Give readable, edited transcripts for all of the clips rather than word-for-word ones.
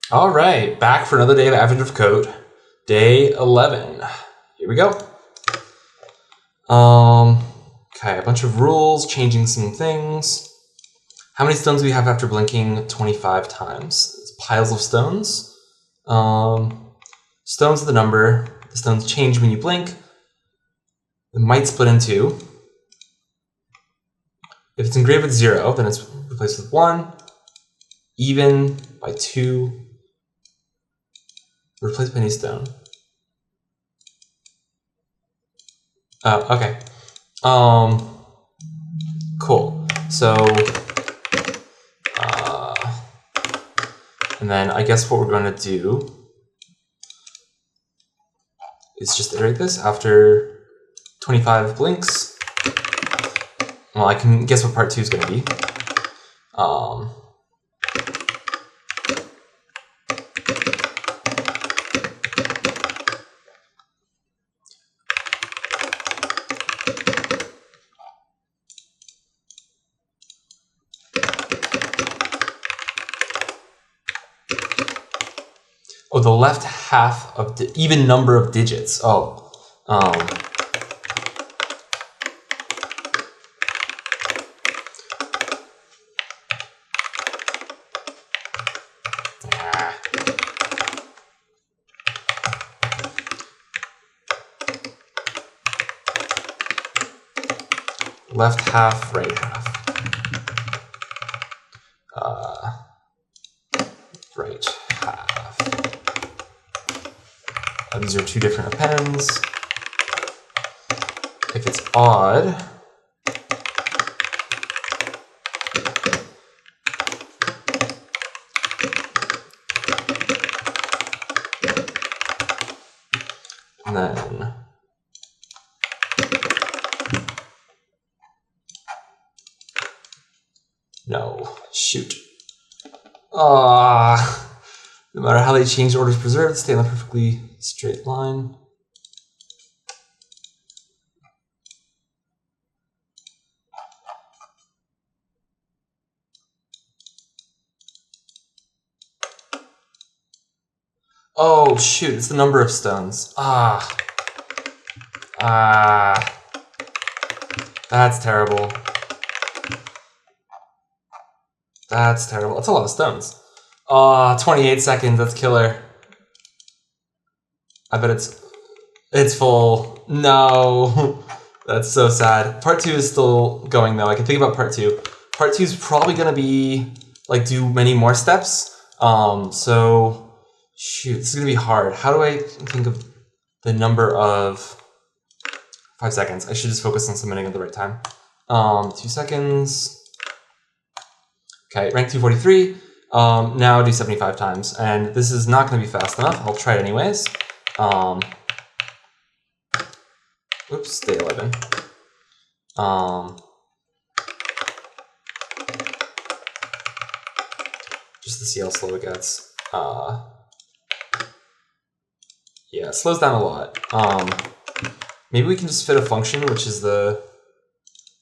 All right, back for another day of Advent of Code, day 11. Here we go. Okay, a bunch of rules, changing some things. How many stones do we have after blinking 25 times? It's piles of stones. Stones are the number. The stones change when you blink. It might split in two. If it's engraved with 0, then it's replaced with 1. Even by 2. Replaced by any stone. Oh, okay. Cool. So, and then I guess what we're going to do is just iterate this after 25 blinks. Well, I can guess what part 2 is going to be. Oh, the left half of the even number of digits. Oh. Left half, right half. Right half. These are two different appends. If it's odd, and then no, shoot. No matter how they change, the order is preserved, stay on a perfectly straight line. Oh shoot, it's the number of stones. That's terrible. That's terrible. That's a lot of stones. 28 seconds, that's killer. I bet it's full. No. That's so sad. Part 2 is still going though. I can think about part 2. Part 2 is probably gonna be like do many more steps. So shoot, this is gonna be hard. How do I think of the number of 5 seconds? I should just focus on submitting at the right time. 2 seconds. Okay, rank 243. Now do 75 times, and this is not going to be fast enough. I'll try it anyways. Oops, day 11. Just to see how slow it gets. Yeah, it slows down a lot. Maybe we can just fit a function, which is the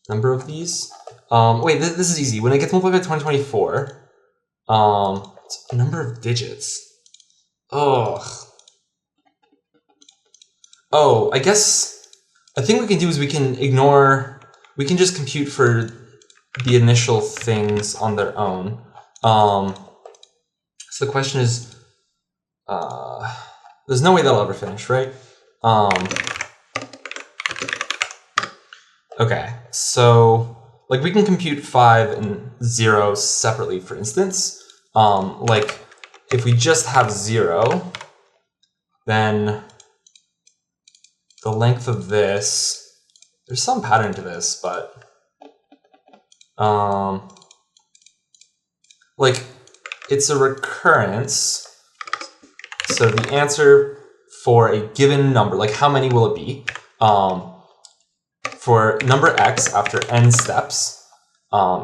number of these. Wait, this is easy. When it gets multiplied by 2024, it's a number of digits. Oh, I think we can do is we can just compute for the initial things on their own. So the question is, there's no way that'll ever finish, right? Okay, so like we can compute 5 and 0 separately, for instance. Like if we just have 0, then the length of this, there's some pattern to this, but like it's a recurrence. So the answer for a given number, like how many will it be? For number x after n steps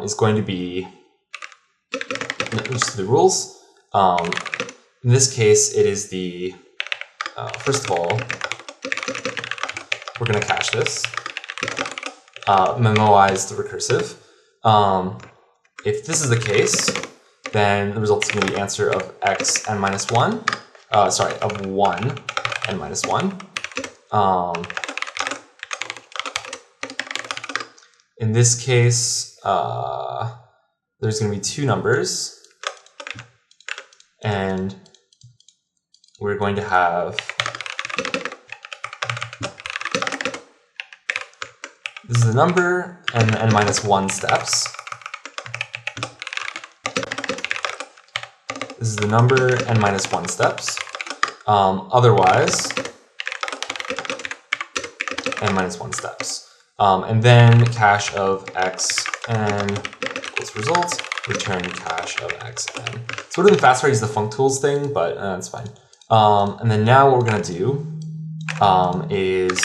is going to be, just the rules. In this case, it is the, first of all, we're going to cache this, memoize the recursive. If this is the case, then the result is going to be answer of x n minus 1. Sorry, of 1 n minus 1. In this case, there's going to be two numbers, and we're going to have this is the number and n minus 1 steps. This is the number n minus 1 steps. Otherwise, n minus 1 steps. And then cache of x n equals result, return cache of x n. So we're doing fast use the func tools thing, but that's fine. And then now what we're going to do is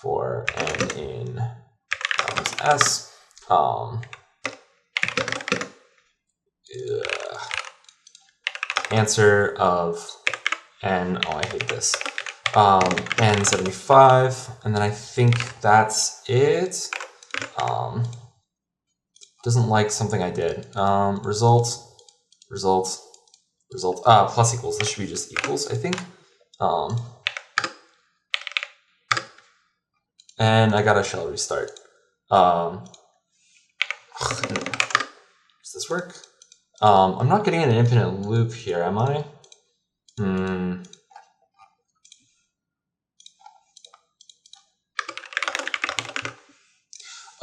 for n in s, answer of n, oh I hate this, n 75, and then I think that's it. Doesn't like something I did. Result, plus equals, this should be just equals, I think. And I got a shell restart. Does this work? I'm not getting an infinite loop here, am I?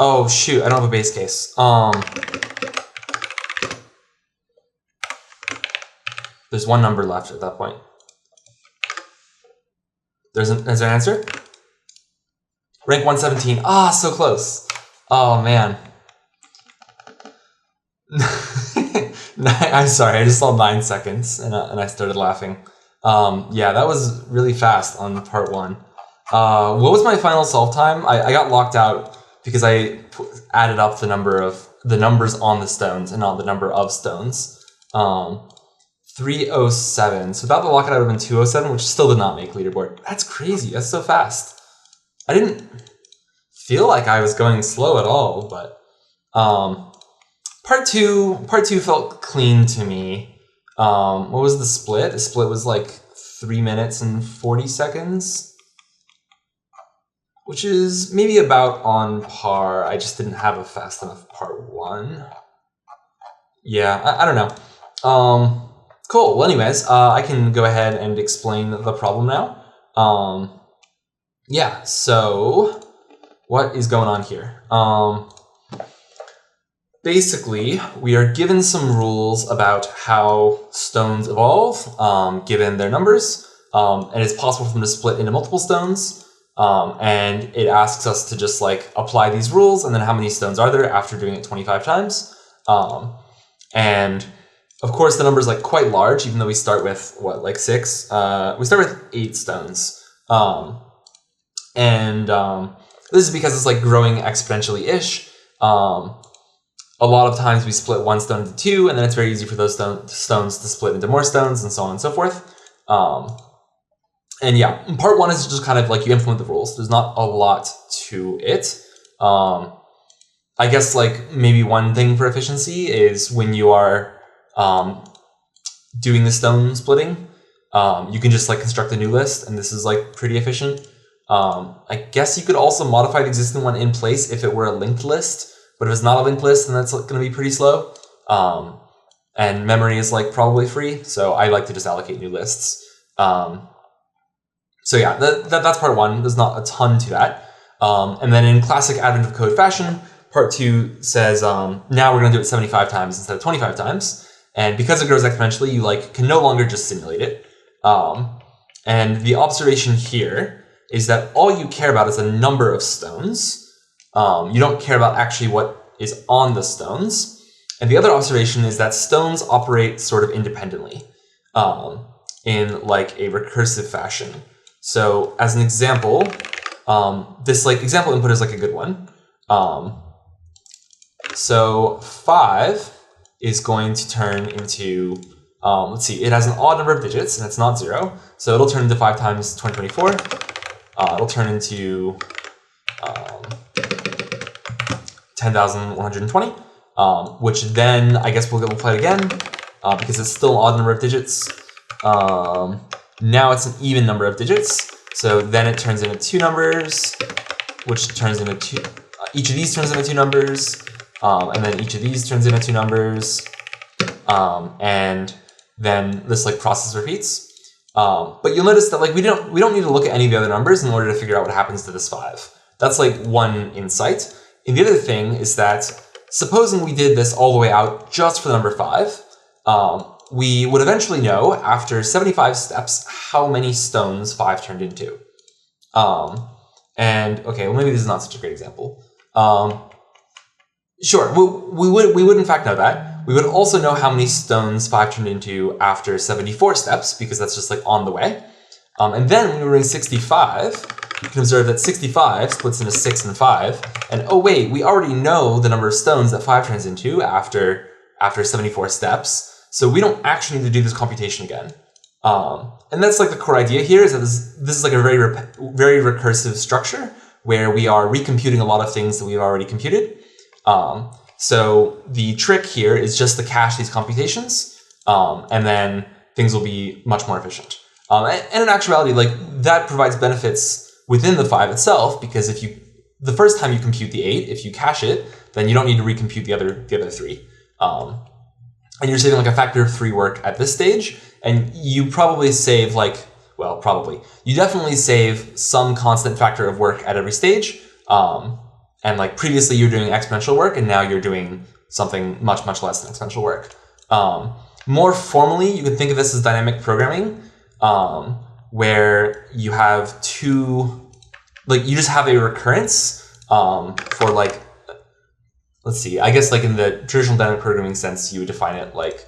Oh shoot, I don't have a base case. There's one number left at that point. Is there an answer? Rank 117. Ah, so close. Oh man. I'm sorry, I just saw 9 seconds and I started laughing. Yeah, that was really fast on part 1. What was my final solve time? I got locked out because I added up the numbers on the stones and not the number of stones. 307. So without the lockout, I would have been 207, which still did not make leaderboard. That's crazy. That's so fast. I didn't feel like I was going slow at all, but part two felt clean to me. What was the split? The split was like 3 minutes and 40 seconds, which is maybe about on par. I just didn't have a fast enough part 1. Yeah, I don't know. Cool. Well, anyways, I can go ahead and explain the problem now. Yeah, so what is going on here? Basically, we are given some rules about how stones evolve, given their numbers, and it's possible for them to split into multiple stones, and it asks us to just like apply these rules and then how many stones are there after doing it 25 times. And of course, the number is like quite large, even though we start with what, like 6? We start with 8 stones. This is because it's like growing exponentially-ish. A lot of times we split one stone into 2, and then it's very easy for those stones to split into more stones, and so on and so forth. And yeah, part 1 is just kind of like you implement the rules. There's not a lot to it. I guess like maybe one thing for efficiency is when you are doing the stone splitting, you can just like construct a new list, and this is like pretty efficient. I guess you could also modify the existing one in place if it were a linked list, but if it's not a linked list, then that's going to be pretty slow. And memory is like probably free, so I like to just allocate new lists. So yeah, that's part 1. There's not a ton to that. And then in classic advent of code fashion, part 2 says now we're going to do it 75 times instead of 25 times. And because it grows exponentially, you like can no longer just simulate it. And the observation here is that all you care about is the number of stones. You don't care about actually what is on the stones. And the other observation is that stones operate sort of independently in like a recursive fashion. So as an example, this like example input is like a good one. So 5 is going to turn into, let's see, it has an odd number of digits and it's not 0. So it'll turn into 5 times 2024. It'll turn into 10,120. which then I guess we'll play it again because it's still an odd number of digits. Now it's an even number of digits. So then it turns into two numbers, which turns into two. Each of these turns into two numbers, and then each of these turns into two numbers, and then this like process repeats. But you'll notice that like we don't need to look at any of the other numbers in order to figure out what happens to this 5. That's like one insight. And the other thing is that supposing we did this all the way out just for the number 5, we would eventually know after 75 steps how many stones 5 turned into. And okay, well maybe this is not such a great example. Sure, we would in fact know that. We would also know how many stones 5 turned into after 74 steps, because that's just like on the way. And then when we're doing 65, you can observe that 65 splits into 6 and 5. And oh wait, we already know the number of stones that 5 turns into after 74 steps. So we don't actually need to do this computation again. And that's like the core idea here, is that this is like a very recursive structure where we are recomputing a lot of things that we've already computed. So the trick here is just to cache these computations, and then things will be much more efficient. And in actuality, like that provides benefits within the 5 itself, because the first time you compute the 8, if you cache it, then you don't need to recompute the other 3. And you're saving like a factor of 3 work at this stage, and you probably save like, well, probably. You definitely save some constant factor of work at every stage. And like previously you're doing exponential work, and now you're doing something much, much less than exponential work. More formally, you can think of this as dynamic programming, where you have you just have a recurrence for like, let's see, I guess like in the traditional dynamic programming sense, you would define it like,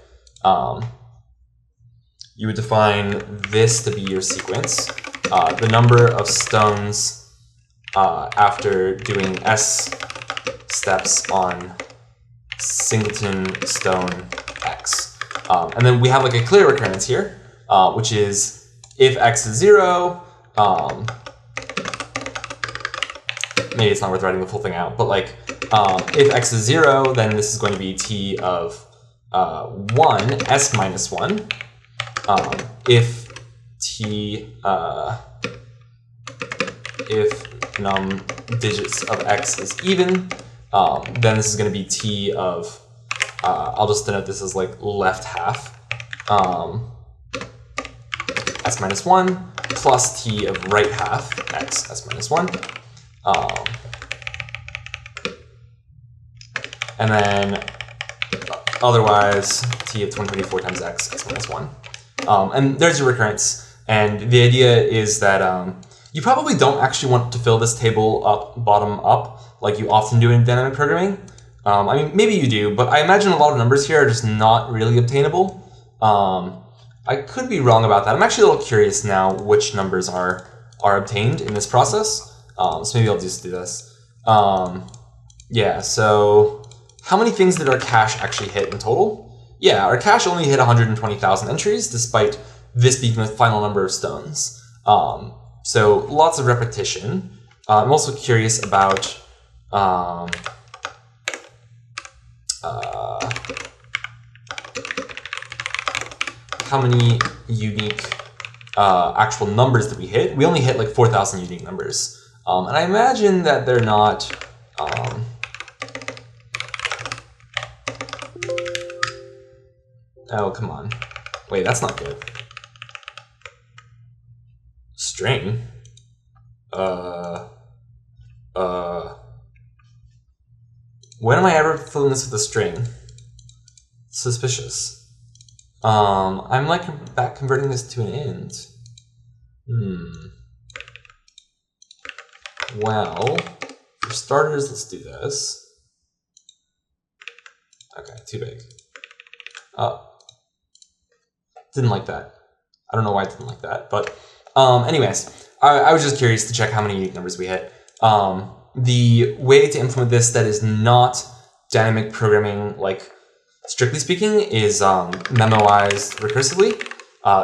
you would define this to be your sequence, the number of stones after doing S steps on singleton stone X. And then we have like a clear recurrence here, which is if X is 0, maybe it's not worth writing the full thing out, but like if X is 0, then this is going to be T of 1, S minus 1. If num digits of X is even, then this is going to be T of, I'll just denote this as like left half, S minus 1 plus T of right half, X, S minus 1. And then otherwise, T of 2024 times X, X minus 1. And there's your recurrence. And the idea is that you probably don't actually want to fill this table up, bottom up, like you often do in dynamic programming. I mean, maybe you do, but I imagine a lot of numbers here are just not really obtainable. I could be wrong about that. I'm actually a little curious now which numbers are obtained in this process. So maybe I'll just do this. Yeah, so how many things did our cache actually hit in total? Yeah, our cache only hit 120,000 entries, despite this being the final number of stones. So lots of repetition. I'm also curious about how many unique actual numbers did we hit. We only hit like 4,000 unique numbers. And I imagine that they're not oh, come on. Wait, that's not good. String? When am I ever filling this with a string? Suspicious. I'm like back converting this to an int. Well, for starters, let's do this. Okay, too big. Didn't like that. I don't know why I didn't like that, but anyways, I was just curious to check how many unique numbers we hit. The way to implement this that is not dynamic programming, like strictly speaking, is memoized recursively.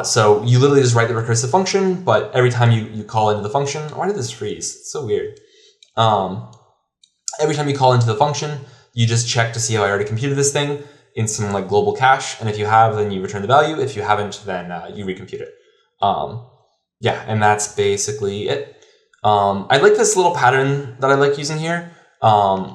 So you literally just write the recursive function, but every time you call into the function, why did this freeze? It's so weird. Every time you call into the function, you just check to see if I already computed this thing in some like global cache. And if you have, then you return the value. If you haven't, then you recompute it. Yeah, and that's basically it. I like this little pattern that I like using here,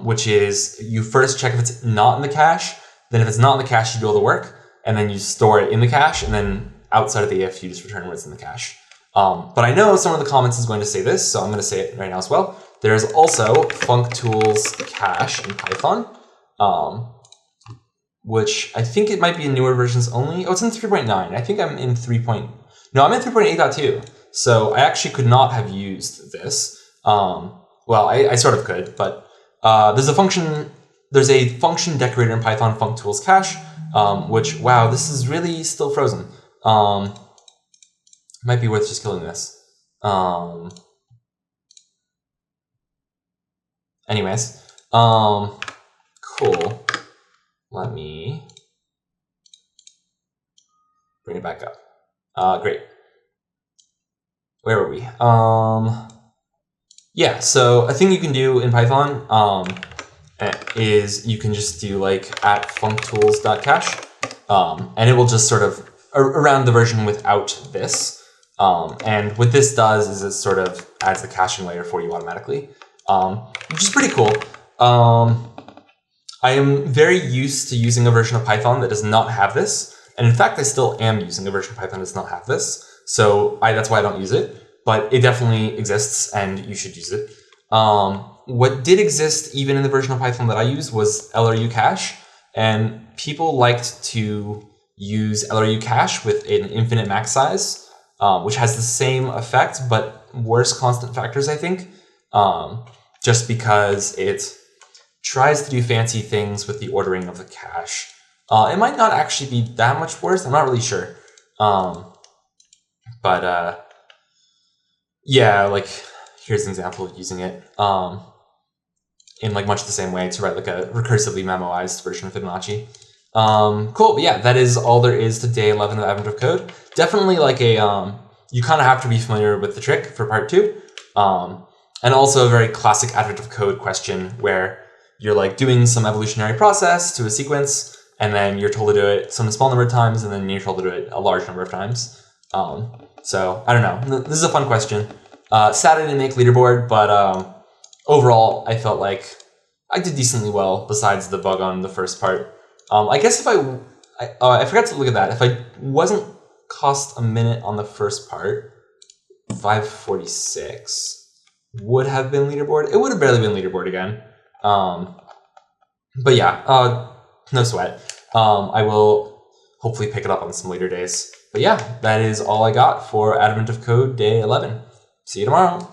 which is you first check if it's not in the cache. Then if it's not in the cache, you do all the work, and then you store it in the cache, and then outside of the if, you just return what's in the cache. But I know someone in the comments is going to say this, so I'm going to say it right now as well. There's also functools cache in Python, which I think it might be in newer versions only. Oh, it's in 3.9. I think I'm in 3. No, I'm in 3.8.2. So I actually could not have used this. Well, I sort of could, but there's a function decorator in Python, functools cache, which, wow, this is really still frozen. Might be worth just killing this. Anyways, cool. Let me bring it back up. Great. Where were we? Yeah, so a thing you can do in Python is you can just do like @functools.cache, and it will just sort of around the version without this. And what this does is it sort of adds the caching layer for you automatically, which is pretty cool. I am very used to using a version of Python that does not have this. And in fact, I still am using a version of Python that does not have this. So that's why I don't use it. But it definitely exists, and you should use it. What did exist even in the version of Python that I used was LRU cache. And people liked to use LRU cache with an infinite max size, which has the same effect, but worse constant factors, I think. Just because it tries to do fancy things with the ordering of the cache. It might not actually be that much worse. I'm not really sure. Yeah, like here's an example of using it in like much the same way to write like a recursively memoized version of Fibonacci. Cool, but yeah, that is all there is to day 11 of Advent of Code. Definitely like a, you kind of have to be familiar with the trick for part 2. And also a very classic Advent of Code question where you're like doing some evolutionary process to a sequence, and then you're told to do it some small number of times, and then you're told to do it a large number of times. So I don't know. This is a fun question. Sad I didn't make leaderboard, but overall I felt like I did decently well besides the bug on the first part. I guess if I forgot to look at that. If I wasn't cost a minute on the first part, 546 would have been leaderboard. It would have barely been leaderboard again. But yeah, no sweat. I will hopefully pick it up on some later days. But yeah, that is all I got for Advent of Code day 11. See you tomorrow.